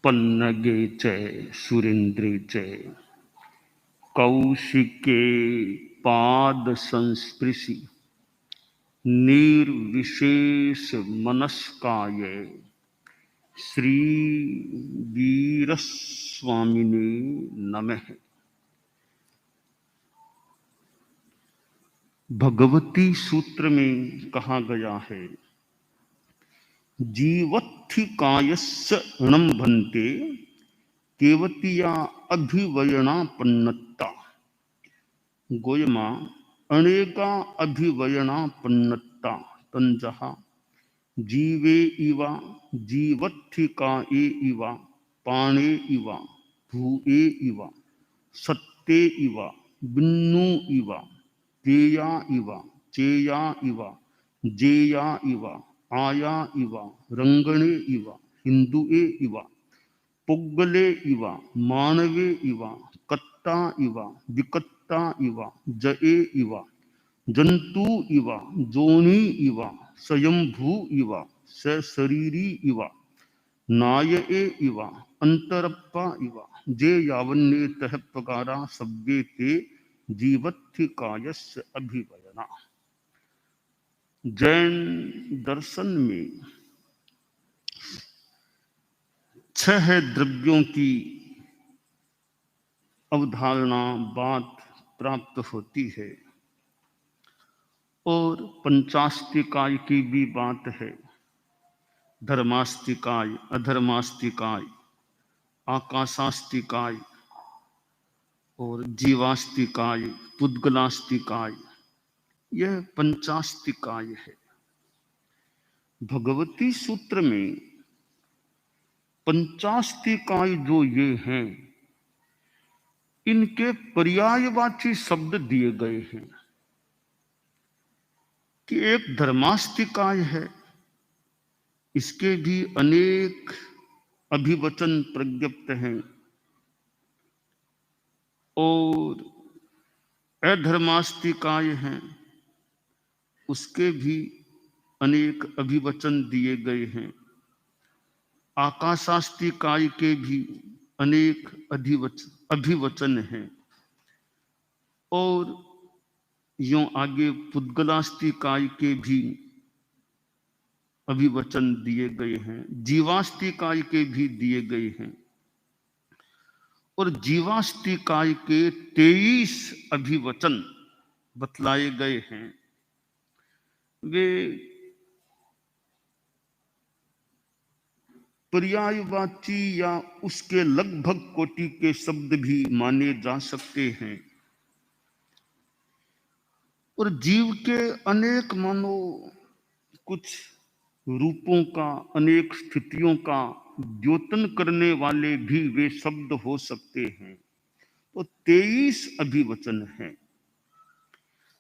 पन्नगे च सुरेन्द्रे च कौशिके पाद संस्पृशि निर्विशेष मनस्काय श्री वीरस्वामिने नमः। भगवती सूत्र में कहा गया है, जीवत्थिकायस्य णं भन्ते केवतिया अभिवयणापन्नता। गोयमा अनेका अभिवयणापन्नता तंजहा जीवे इवा जीवत्थिकाए इवा पाणे इवा भूए इवा सत्ते इवा बिन्नु इवा तेया इवा चेया इवा जेया इवा आया इवा रंगणे इवा हिंदुए इवा पुग्गले इवा मानवे इवा कत्ता इवा विकत्ता इवा जए इवा जंतु इवा जोनि इवा स्वयंभू इवा सशरीरी इवा नायए इवा अंतरप्पा इवा जे यावन्ने तह प्रकारा सव्ये ते जीवत्थिकायस्य अभिवयना। जैन दर्शन में 6 द्रव्यों की अवधारणा बात प्राप्त होती है और पंचास्तिकाय की भी बात है। धर्मास्तिकाय, अधर्मास्तिकाय, आकाशास्तिकाय और जीवास्तिकाय, पुद्गलास्तिकाय, यह पंचास्तिकाय है। भगवती सूत्र में पंचास्तिकाय जो ये हैं, इनके पर्यायवाची शब्द दिए गए हैं कि एक धर्मास्तिकाय है, इसके भी अनेक अभिवचन प्रज्ञप्त हैं, और अधर्मास्तिकाय हैं, उसके भी अनेक अभिवचन दिए गए हैं। आकाशास्तिकाय के भी अनेक अभिवचन हैं, और यों आगे पुद्गलास्तिकाय के भी अभिवचन दिए गए हैं, जीवास्तिकाय के भी दिए गए हैं, और जीवास्तिकाय के 23 अभिवचन बतलाए गए हैं। वे पर्यायवाची या उसके लगभग कोटि के शब्द भी माने जा सकते हैं, और जीव के अनेक मानो कुछ रूपों का, अनेक स्थितियों का द्योतन करने वाले भी वे शब्द हो सकते हैं। तो 23 अभिवचन हैं।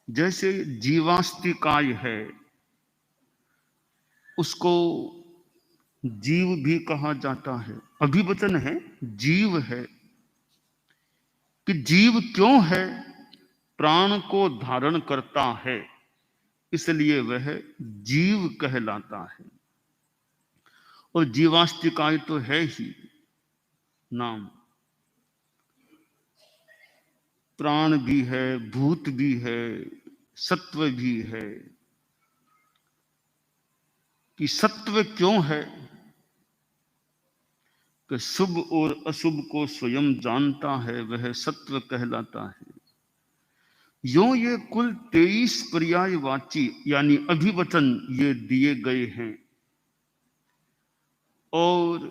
जैसे जीवास्तिकाय है, उसको जीव भी कहा जाता है, अभिवचन है, जीव है। कि जीव क्यों है? प्राण को धारण करता है, इसलिए वह जीव कहलाता है। और जीवास्तिकाय तो है ही नाम, प्राण भी है, भूत भी है, सत्व भी है। कि सत्व क्यों है? कि शुभ और अशुभ को स्वयं जानता है, वह सत्व कहलाता है। यों ये कुल 23 पर्यायवाची यानी अभिवचन ये दिए गए हैं, और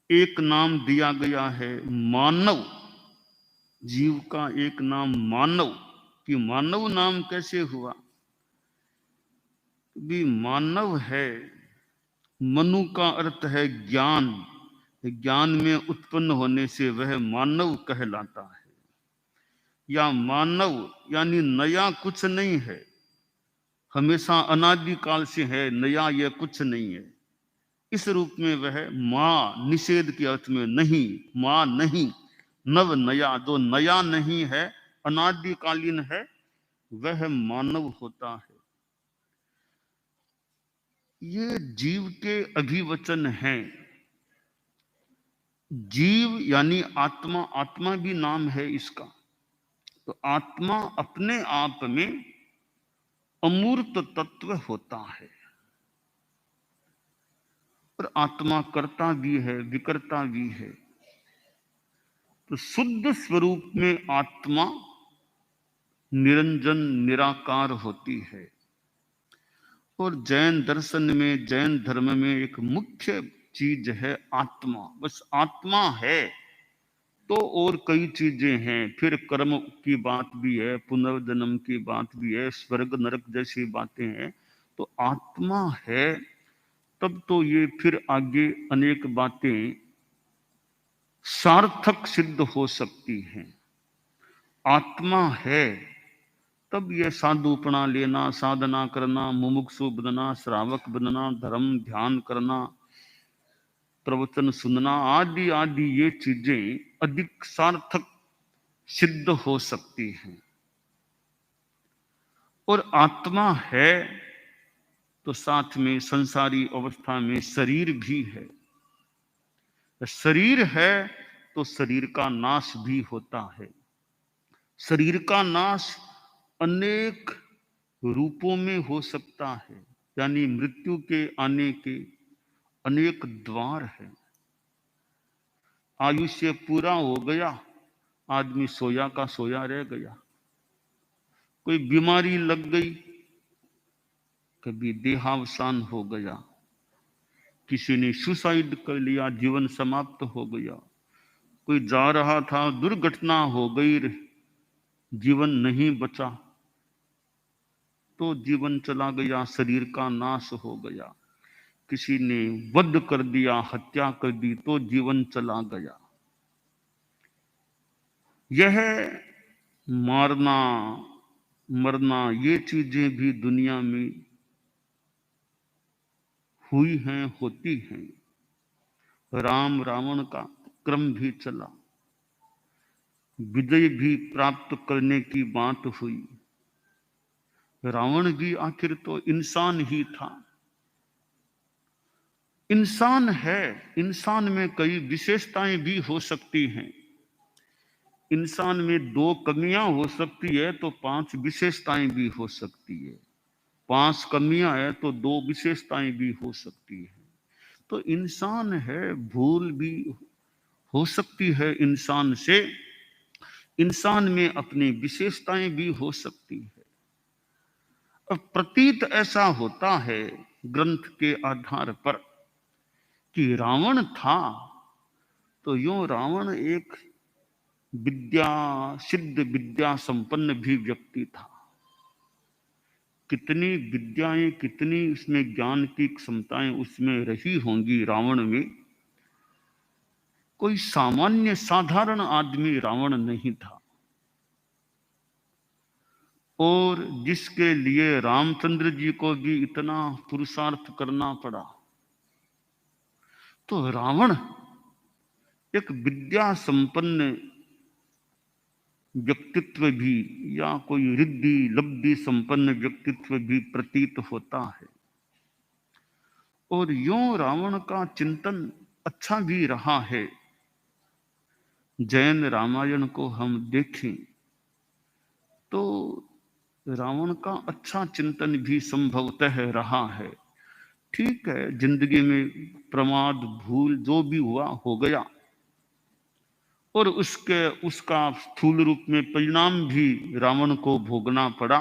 एक नाम दिया गया है मानव। जीव का एक नाम मानव। कि मानव नाम कैसे हुआ? भी मानव है, मनु का अर्थ है ज्ञान, ज्ञान में उत्पन्न होने से वह मानव कहलाता है। या मानव यानी नया कुछ नहीं है, हमेशा अनादिकाल से है, नया यह कुछ नहीं है। इस रूप में वह मां, निषेध के अर्थ में नहीं, मां नहीं, नव नया, जो नया नहीं है, अनादिकालीन है, वह मानव होता है। ये जीव के अभिवचन हैं। जीव यानी आत्मा, आत्मा भी नाम है इसका। तो आत्मा अपने आप में अमूर्त तत्व होता है और आत्मा करता भी है, विकर्ता भी है। तो शुद्ध स्वरूप में आत्मा निरंजन निराकार होती है। और जैन दर्शन में, जैन धर्म में एक मुख्य चीज है आत्मा। बस आत्मा है तो और कई चीजें हैं, फिर कर्म की बात भी है, पुनर्जन्म की बात भी है, स्वर्ग नरक जैसी बातें हैं। तो आत्मा है तब तो ये फिर आगे अनेक बातें सार्थक सिद्ध हो सकती हैं। आत्मा है तब यह साधुपना लेना, साधना करना, मुमुक्षु बनना, श्रावक बनना, धर्म ध्यान करना, प्रवचन सुनना आदि आदि ये चीजें अधिक सार्थक सिद्ध हो सकती हैं। और आत्मा है तो साथ में संसारी अवस्था में शरीर भी है। शरीर है तो शरीर का नाश भी होता है। शरीर का नाश अनेक रूपों में हो सकता है, यानी मृत्यु के आने के अनेक द्वार हैं। आयुष्य पूरा हो गया, आदमी सोया का सोया रह गया। कोई बीमारी लग गई, कभी देहावसान हो गया, किसी ने सुसाइड कर लिया, जीवन समाप्त हो गया। कोई जा रहा था, दुर्घटना हो गई, जीवन नहीं बचा तो जीवन चला गया, शरीर का नाश हो गया। किसी ने वध कर दिया, हत्या कर दी तो जीवन चला गया। यह मारना मरना ये चीजें भी दुनिया में हुई हैं, होती हैं। राम रावण का क्रम भी चला, विजय भी प्राप्त करने की बात हुई। रावण भी आखिर तो इंसान ही था। इंसान है, इंसान में कई विशेषताएं भी हो सकती हैं। इंसान में 2 कमियां हो सकती है तो 5 विशेषताएं भी हो सकती है। 5 कमियां है तो 2 विशेषताएं भी हो सकती है। तो इंसान है, भूल भी हो सकती है इंसान से, इंसान में अपनी विशेषताएं भी हो सकती है। अब प्रतीत ऐसा होता है ग्रंथ के आधार पर कि रावण था तो यूं रावण एक विद्या सिद्ध, विद्या संपन्न भी व्यक्ति था। कितनी विद्याएं, कितनी उसमें ज्ञान की क्षमताएं उसमें रही होंगी रावण में। कोई सामान्य साधारण आदमी रावण नहीं था। और जिसके लिए रामचंद्र जी को भी इतना पुरुषार्थ करना पड़ा। तो रावण एक विद्या संपन्न व्यक्तित्व भी, या कोई रिद्धि लब्धि संपन्न व्यक्तित्व भी प्रतीत होता है। और यूं रावण का चिंतन अच्छा भी रहा है। जैन रामायण को हम देखें तो रावण का अच्छा चिंतन भी संभवतः रहा है। ठीक है, जिंदगी में प्रमाद भूल जो भी हुआ हो गया, और उसका स्थूल रूप में परिणाम भी रावण को भोगना पड़ा,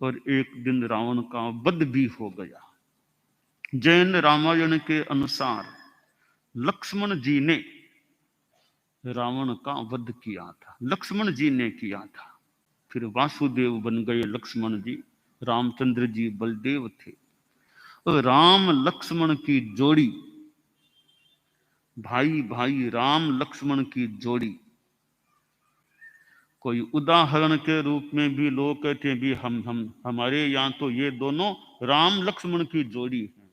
और एक दिन रावण का वध भी हो गया। जैन रामायण के अनुसार लक्ष्मण जी ने रावण का वध किया था, लक्ष्मण जी ने किया था। फिर वासुदेव बन गए लक्ष्मण जी, रामचंद्र जी बलदेव थे। और राम लक्ष्मण की जोड़ी, भाई भाई राम लक्ष्मण की जोड़ी, कोई उदाहरण के रूप में भी लोग कहते हैं भी हम हमारे यहाँ तो ये दोनों राम लक्ष्मण की जोड़ी है।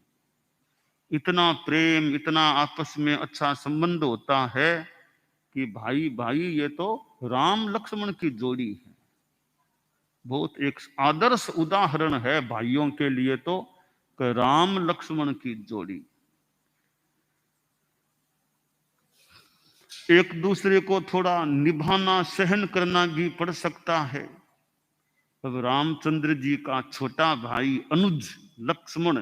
इतना प्रेम, इतना आपस में अच्छा संबंध होता है कि भाई भाई ये तो राम लक्ष्मण की जोड़ी है। बहुत एक आदर्श उदाहरण है भाइयों के लिए तो, राम लक्ष्मण की जोड़ी। एक दूसरे को थोड़ा निभाना सहन करना भी पड़ सकता है। अब रामचंद्र जी का छोटा भाई अनुज लक्ष्मण,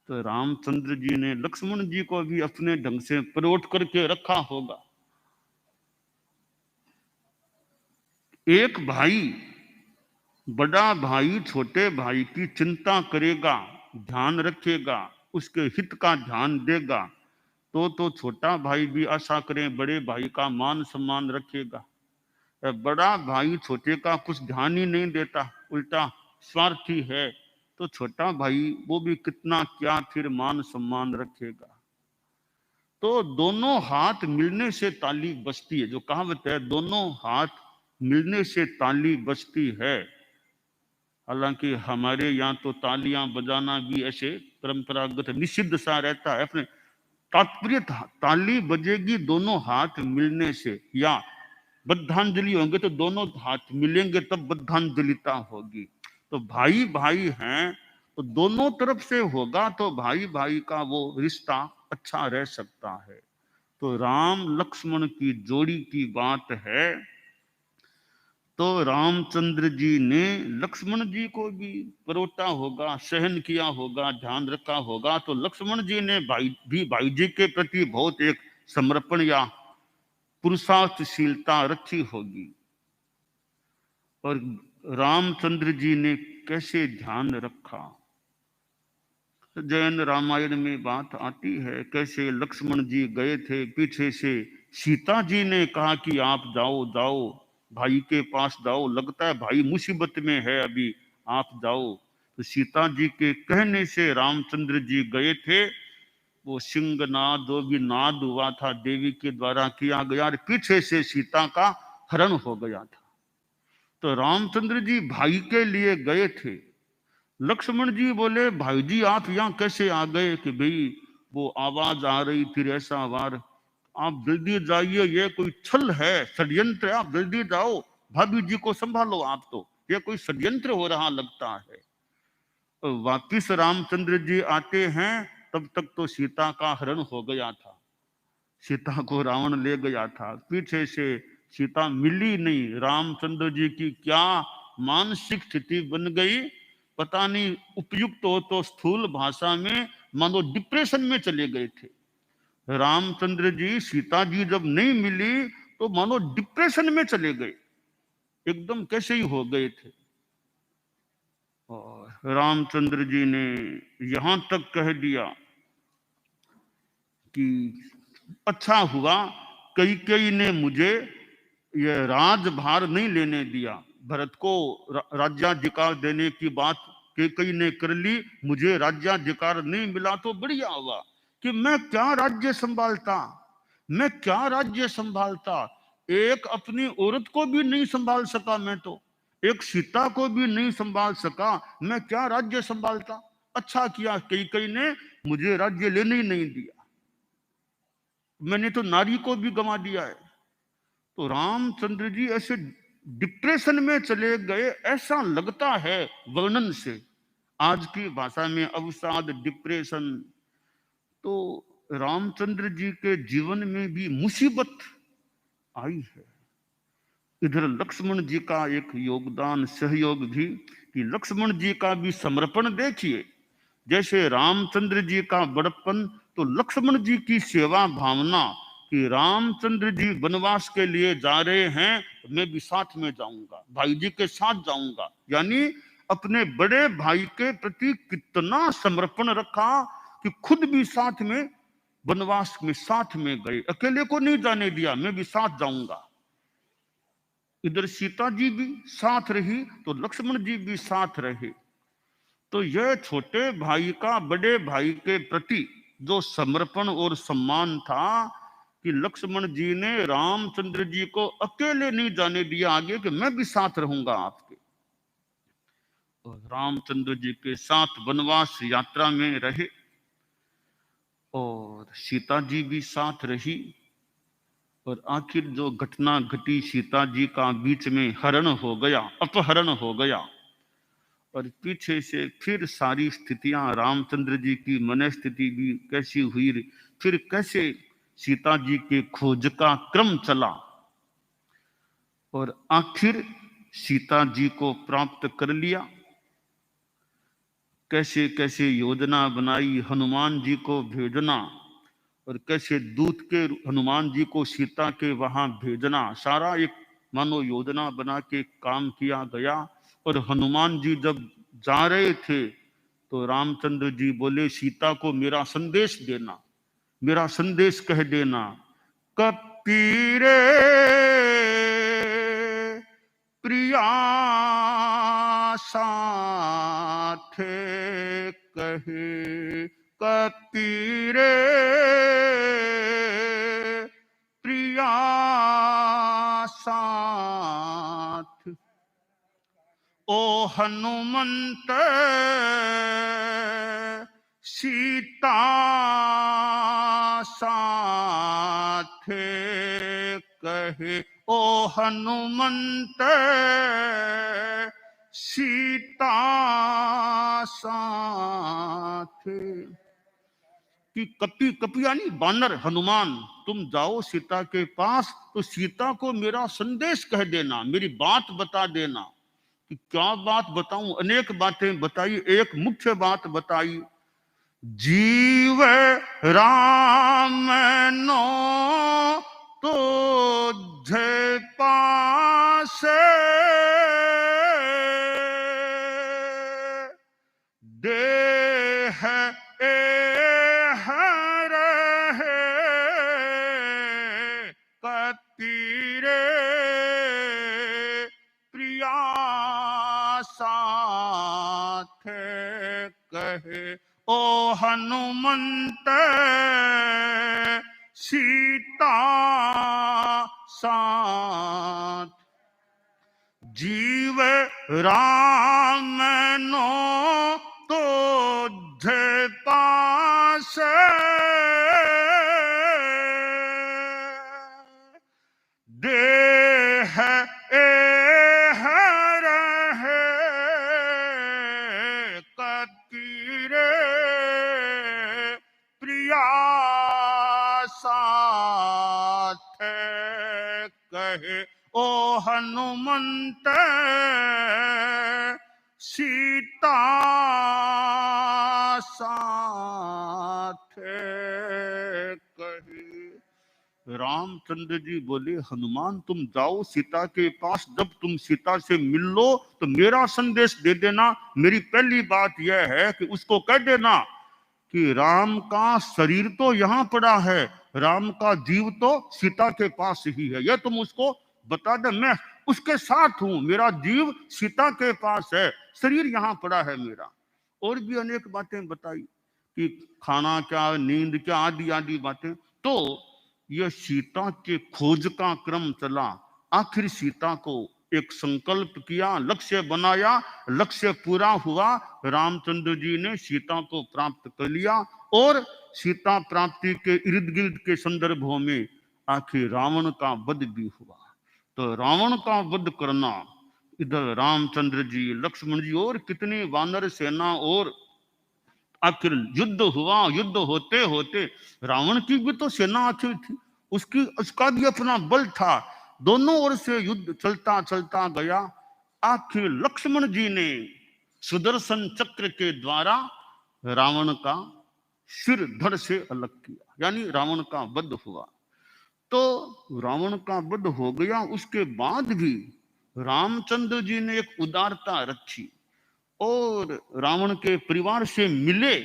तो रामचंद्र जी ने लक्ष्मण जी को भी अपने ढंग से परोठ करके रखा होगा। एक भाई, बड़ा भाई छोटे भाई की चिंता करेगा, ध्यान रखेगा, उसके हित का ध्यान देगा, तो छोटा भाई भी आशा करें बड़े भाई का मान सम्मान रखेगा। बड़ा भाई छोटे का कुछ ध्यान ही नहीं देता, उल्टा स्वार्थी है, तो छोटा भाई वो भी कितना क्या फिर मान सम्मान रखेगा। तो दोनों हाथ मिलने से ताली बजती है, जो कहावत है दोनों हाथ मिलने से ताली बजती है। हालांकि हमारे यहाँ तो तालियां बजाना भी ऐसे परंपरागत निषिद्ध सा रहता है। अपने तात्पर्य ताली बजेगी दोनों हाथ मिलने से, या बद्धांजलि होंगे तो दोनों हाथ मिलेंगे तब बद्धांजलिता होगी। तो भाई भाई हैं तो दोनों तरफ से होगा तो भाई भाई का वो रिश्ता अच्छा रह सकता है। तो राम लक्ष्मण की जोड़ी की बात है, तो रामचंद्र जी ने लक्ष्मण जी को भी परोटा होगा, सहन किया होगा, ध्यान रखा होगा, तो लक्ष्मण जी ने भाई जी के प्रति बहुत एक समर्पण या पुरुषार्थशीलता रखी होगी। और रामचंद्र जी ने कैसे ध्यान रखा, जैन रामायण में बात आती है कैसे लक्ष्मण जी गए थे, पीछे से सीता जी ने कहा कि आप जाओ जाओ भाई के पास जाओ, लगता है भाई मुसीबत में है अभी, आप जाओ। तो सीता जी के कहने से रामचंद्र जी गए थे। वो सिंहनाद जो भी नाद हुआ था देवी के द्वारा किया गया, और पीछे से सीता का हरण हो गया था। तो रामचंद्र जी भाई के लिए गए थे। लक्ष्मण जी बोले भाई जी आप यहाँ कैसे आ गए, कि भाई वो आवाज आ रही थी ऐसा वार, आप जल्दी जाइए, ये कोई छल है, षड्यंत्र है, आप जल्दी जाओ, भाभी जी को संभालो, आप तो ये कोई षड्यंत्र हो रहा लगता है। तो वापिस रामचंद्र जी आते हैं, तब तक तो सीता का हरण हो गया था, सीता को रावण ले गया था। पीछे से सीता मिली नहीं। रामचंद्र जी की क्या मानसिक स्थिति बन गई पता नहीं, उपयुक्त हो तो स्थूल भाषा में मानो डिप्रेशन में चले गए थे। रामचंद्र जी सीता जी जब नहीं मिली तो मानो डिप्रेशन में चले गए, एकदम कैसे ही हो गए थे। और रामचंद्र जी ने यहां तक कह दिया कि अच्छा हुआ कैकेयी ने मुझे ये राजभार नहीं लेने दिया, भरत को राज्याधिकार देने की बात कैकेयी ने कर ली, मुझे राज्याधिकार नहीं मिला तो बढ़िया हुआ कि मैं क्या राज्य संभालता, मैं क्या राज्य संभालता, एक अपनी औरत को भी नहीं संभाल सका, मैं तो एक सीता को भी नहीं संभाल सका, मैं क्या राज्य संभालता। अच्छा किया कैकेयी ने मुझे राज्य लेने ही नहीं दिया, मैंने तो नारी को भी गंवा दिया है। तो रामचंद्र जी ऐसे डिप्रेशन में चले गए, ऐसा लगता है वर्णन से, आज की भाषा में अवसाद, डिप्रेशन। तो रामचंद्र जी के जीवन में भी मुसीबत आई है। इधर लक्ष्मण जी का एक योगदान सहयोग भी, कि लक्ष्मण जी का भी समर्पण देखिए, जैसे रामचंद्र जी का बड़प्पन, तो लक्ष्मण जी की सेवा भावना कि रामचंद्र जी वनवास के लिए जा रहे हैं, मैं भी साथ में जाऊंगा, भाई जी के साथ जाऊंगा, यानी अपने बड़े भाई के प्रति कितना समर्पण रखा कि खुद भी साथ में वनवास में साथ में गए, अकेले को नहीं जाने दिया, मैं भी साथ जाऊंगा। इधर सीता जी भी साथ रही तो लक्ष्मण जी भी साथ रहे। तो यह छोटे भाई का बड़े भाई के प्रति जो समर्पण और सम्मान था कि लक्ष्मण जी ने रामचंद्र जी को अकेले नहीं जाने दिया आगे, कि मैं भी साथ रहूंगा आपके। और रामचंद्र जी के साथ वनवास यात्रा में रहे और सीता जी भी साथ रही। और आखिर जो घटना घटी, सीता जी का बीच में हरण हो गया, अपहरण हो गया, और पीछे से फिर सारी स्थितियां, रामचंद्र जी की मन स्थिति भी कैसी हुई, फिर कैसे सीता जी के खोज का क्रम चला और आखिर सीता जी को प्राप्त कर लिया। कैसे कैसे योजना बनाई हनुमान जी को भेजना, और कैसे दूत के हनुमान जी को सीता के वहां भेजना, सारा एक मानो योजना बना के काम किया गया। और हनुमान जी जब जा रहे थे तो रामचंद्र जी बोले सीता को मेरा संदेश देना, मेरा संदेश कह देना। कपीरे प्रिया साथे कहे, कपीरे प्रिया साथ, ओ हनुमंत सीता साथे कहे, ओ हनुमंत सीता साथे। कि कपी, कपी यानी बानर, हनुमान, तुम जाओ सीता के पास तो सीता को मेरा संदेश कह देना, मेरी बात बता देना। कि क्या बात बताऊं, अनेक बातें बताई, एक मुख्य बात बताई, जीव राम नो तो जे पासे देह रहे, कपीरे प्रिया साथ कहे, ओ हनुमंत सीता साथ, जीव राम नो तो जे पास देह रहे, कपीरे प्रिया साथ कहे, ओ हनुमंत सीता साथ कहे। रामचंद्र जी बोले हनुमान तुम जाओ सीता के पास, जब तुम सीता से मिल लो तो मेरा संदेश दे देना। मेरी पहली बात यह है कि उसको कह देना कि राम का शरीर तो यहाँ पड़ा है, राम का जीव तो सीता के पास ही है, यह तुम उसको बता दे। मैं उसके साथ हूं, मेरा जीव सीता के पास है, शरीर यहाँ पड़ा है मेरा। और भी अनेक बातें बताई कि खाना क्या, नींद क्या, आदि आदि बातें। तो यह सीता के खोज का क्रम चला। आखिर सीता को एक संकल्प किया, लक्ष्य बनाया, लक्ष्य पूरा हुआ, रामचंद्र जी ने सीता को प्राप्त कर लिया। और सीता प्राप्ति के इर्द गिर्द के संदर्भों में आखिर रावण का वध भी हुआ। तो रावण का वध करना, इधर रामचंद्र जी, लक्ष्मण जी और कितनी वानर सेना, और आखिर युद्ध हुआ। युद्ध होते होते रावण की भी तो सेना आखिर थी, उसका भी अपना बल था। दोनों ओर से युद्ध चलता चलता गया। आखिर लक्ष्मण जी ने सुदर्शन चक्र के द्वारा रावण का सिर धड़ से अलग किया, यानी रावण का वध हुआ। तो रावण का वध हो गया, उसके बाद भी रामचंद्र जी ने एक उदारता रखी और रावण के परिवार से मिले।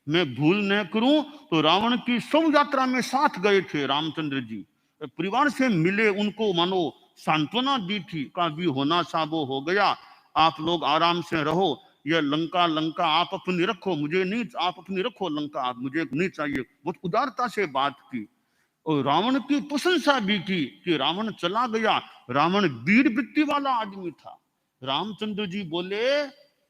मैं भूल न करूं तो रावण की शव यात्रा में साथ गए थे रामचंद्र जी, परिवार से मिले, उनको मानो सांत्वना दी थी, का भी होना सा वो हो गया, आप लोग आराम से रहो, ये लंका लंका आप अपनी रखो, मुझे नहीं, आप अपनी रखो लंका, आप मुझे नहीं चाहिए। बहुत उदारता से बात की और रावण की प्रशंसा भी की कि रावण चला गया, रावण वीर वृत्ति वाला आदमी था। रामचंद्र जी बोले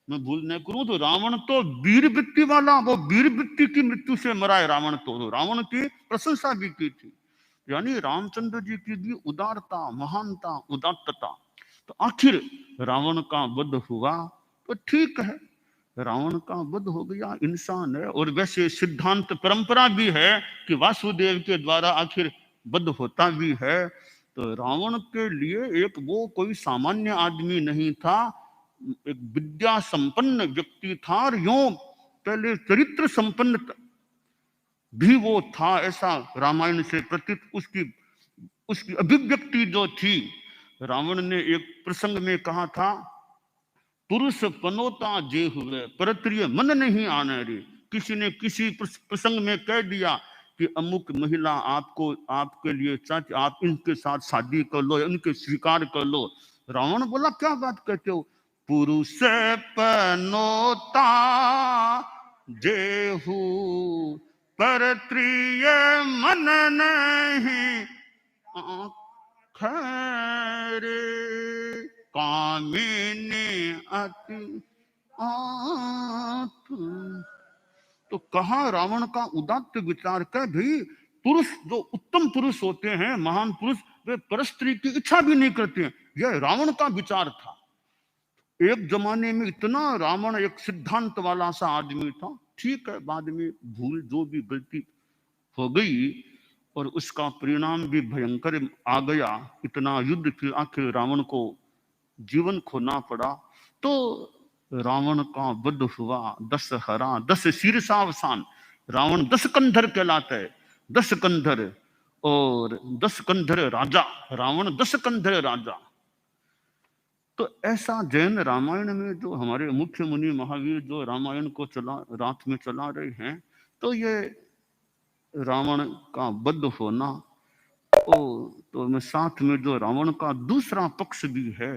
मैं भूल न करूं तो रावण तो वीर वृत्ति वाला, वो वीर वृत्ति की मृत्यु से मरा है रावण। तो रावण की प्रशंसा भी की थी, यानी रामचंद्र जी की भी उदारता, महानता, उदात्तता। तो आखिर रावण का वध हुआ तो ठीक है, रावण का वध हो गया, इंसान है। और वैसे सिद्धांत परंपरा भी है कि वासुदेव के द्वारा आखिर वध होता भी है। तो रावण के लिए एक वो कोई सामान्य आदमी नहीं था, एक विद्या संपन्न व्यक्ति था, और यूं पहले चरित्र संपन्न भी वो था, ऐसा रामायण से प्रतीत उसकी उसकी अभिव्यक्ति जो थी। रावण ने एक प्रसंग में कहा था, पुरुष पनोता जे हुए परत्रिय मन नहीं आने रे। किसी ने किसी प्रसंग में कह दिया कि अमुक महिला आपको आपके लिए चाहती, आप इनके साथ शादी कर लो, इनके स्वीकार कर लो। रावण बोला, क्या बात कहते हो, पुरुष पनोता जेहू परत्रिय मन नहीं खरे कामिनी अति आप। तो कहा रावण का उदात्त विचार कर भी, पुरुष जो उत्तम पुरुष होते हैं, महान पुरुष, वे परस्त्री की इच्छा भी नहीं करते हैं। यह रावण का विचार था। एक जमाने में इतना रावण एक सिद्धांत वाला सा आदमी था। ठीक है, बाद में भूल जो भी गलती हो गई और उसका परिणाम भी भयंकर आ गया, इतना युद्ध के आखिर रावण को जीवन खोना पड़ा। तो रावण का वध हुआ, 10 हरा 10 शीर्षावसान। रावण 10 कंधर कहलाता है, 10 कंधर, और 10 कंधर राजा, रावण 10 कंधर राजा। तो ऐसा जैन रामायण में जो हमारे मुख्य मुनि महावीर जो रामायण को रात में चला रहे हैं, तो ये रावण का वध होना, तो में साथ में जो रावण का दूसरा पक्ष भी है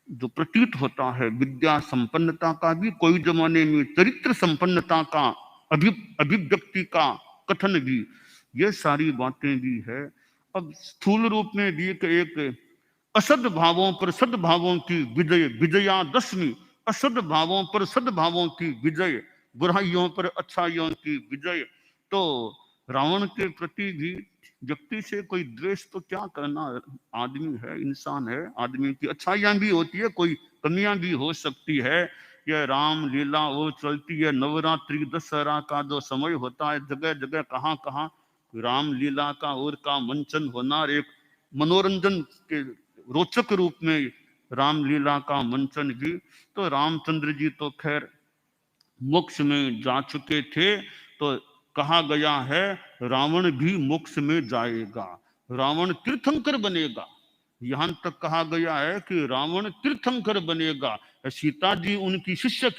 जो प्रतीत होता है, विद्या संपन्नता का भी, कोई जमाने में चरित्र संपन्नता का, अभिव्यक्ति का कथन भी, ये सारी बातें भी है। अब स्थूल रूप में भी एक असद भावों पर सद्भावों की विजय, विजयादशमी, असद भावों पर सद्भावों की विजय, बुराइयों पर अच्छाइयों की विजय। तो रावण के प्रति भी व्यक्ति से कोई द्वेष तो क्या करना, आदमी है, इंसान है, आदमी की अच्छाइयां भी होती है, कोई कमियां भी हो सकती है। यह राम लीला वो चलती है, नवरात्रि दशहरा का जो समय होता है, जगह जगह कहाँ कहाँ राम लीला का और का मंचन होना, एक मनोरंजन के रोचक रूप में रामलीला का मंचन भी। तो रामचंद्र जी तो खैर मोक्ष में जा चुके थे, तो कहा गया है रावण भी मोक्ष में जाएगा, रावण तीर्थंकर बनेगा। यहां तक कहा गया है कि रावण तीर्थंकर बनेगा। सीता जी उनकी शिष्य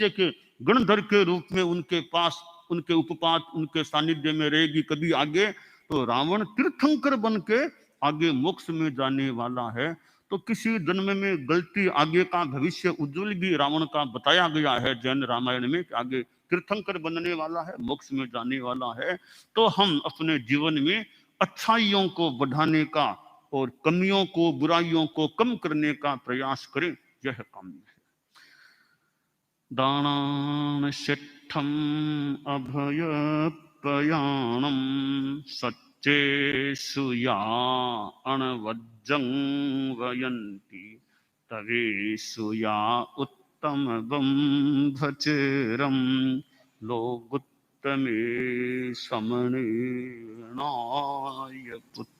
के गणधर के रूप में उनके पास, उनके उपपात, उनके सानिध्य में रहेगी कभी आगे। तो रावण तीर्थंकर बन के आगे मोक्ष में जाने वाला है। तो किसी जन्म में गलती, आगे का भविष्य उज्जवल भी रावण का बताया गया है जैन रामायण में, कि आगे तीर्थंकर बनने वाला है, मोक्ष में जाने वाला है। तो हम अपने जीवन में अच्छाइयों को बढ़ाने का और कमियों को, बुराइयों को कम करने का प्रयास करें, यह काम है। दानान शिष्ठम अभय प्रयाणम सच्चेषु या अणवज्जं वयन्ति तवेषु या उत्तमं भचेरं लोगुत्तमे समनेनाय पुत्र।